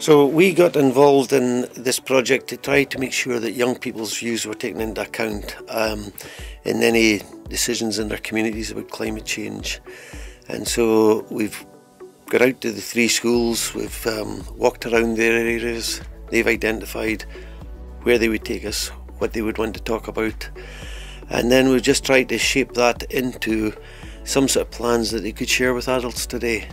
So we got involved in this project to try to make sure that young people's views were taken into account in any decisions in their communities about climate change. And so we've got out to the 3 schools, we've walked around their areas, they've identified where they would take us, what they would want to talk about, and then we've just tried to shape that into some sort of plans that they could share with adults today.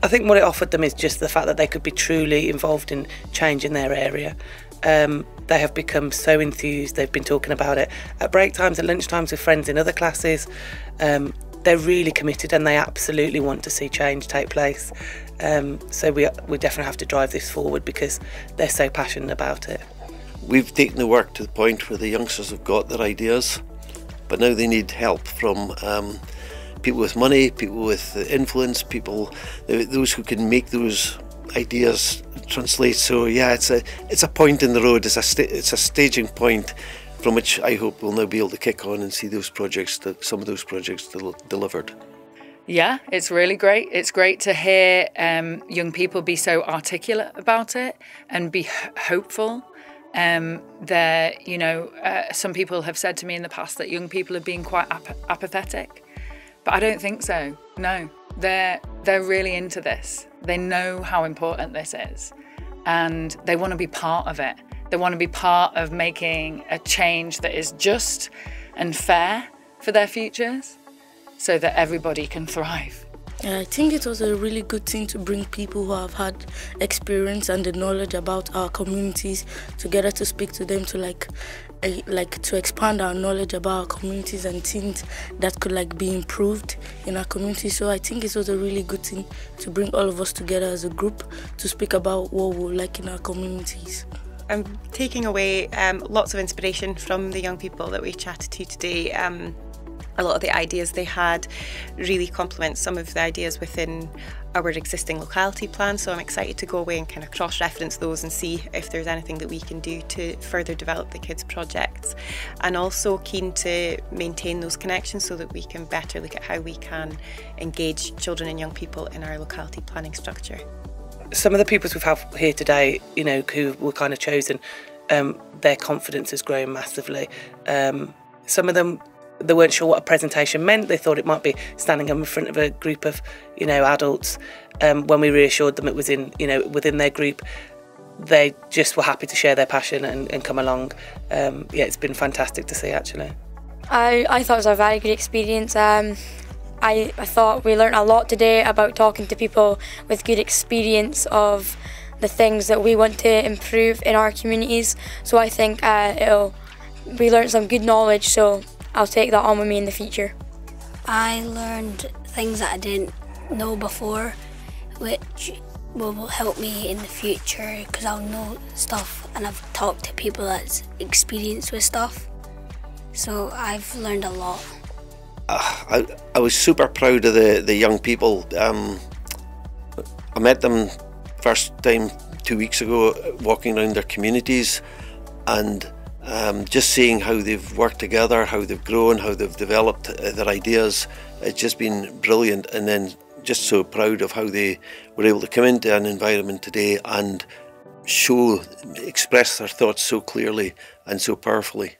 I think what it offered them is just the fact that they could be truly involved in change in their area. They have become so enthused, they've been talking about it at break times, at lunch times with friends in other classes. They're really committed and they absolutely want to see change take place. So we definitely have to drive this forward because they're so passionate about it. We've taken the work to the point where the youngsters have got their ideas, but now they need help from people with money, people with influence, those who can make those ideas translate. So yeah, it's a point in the road. It's a staging point from which I hope we'll now be able to kick on and see some of those projects delivered. Yeah, it's really great. It's great to hear young people be so articulate about it and be hopeful. Some people have said to me in the past that young people are being quite apathetic. But I don't think so. No, they're really into this. They know how important this is and they want to be part of it. They want to be part of making a change that is just and fair for their futures so that everybody can thrive. I think it was a really good thing to bring people who have had experience and the knowledge about our communities together to speak to them, to to expand our knowledge about our communities and things that could be improved in our community. So I think it was a really good thing to bring all of us together as a group to speak about what we like in our communities. I'm taking away lots of inspiration from the young people that we chatted to today. A lot of the ideas they had really complement some of the ideas within our existing locality plan, so I'm excited to go away and kind of cross-reference those and see if there's anything that we can do to further develop the kids' projects, and also keen to maintain those connections so that we can better look at how we can engage children and young people in our locality planning structure. Some of the pupils we've had here today, who were kind of chosen, their confidence has grown massively. Some of them, they weren't sure what a presentation meant. They thought it might be standing in front of a group of, adults. When we reassured them it was within their group, they just were happy to share their passion and come along. It's been fantastic to see, actually. I thought it was a very good experience. I thought we learnt a lot today about talking to people with good experience of the things that we want to improve in our communities. So I think we learnt some good knowledge, so I'll take that on with me in the future. I learned things that I didn't know before, which will help me in the future because I'll know stuff and I've talked to people that's experienced with stuff. So I've learned a lot. I was super proud of the young people. I met them first time 2 weeks ago walking around their communities, and just seeing how they've worked together, how they've grown, how they've developed their ideas, it's just been brilliant. And then just so proud of how they were able to come into an environment today and express their thoughts so clearly and so powerfully.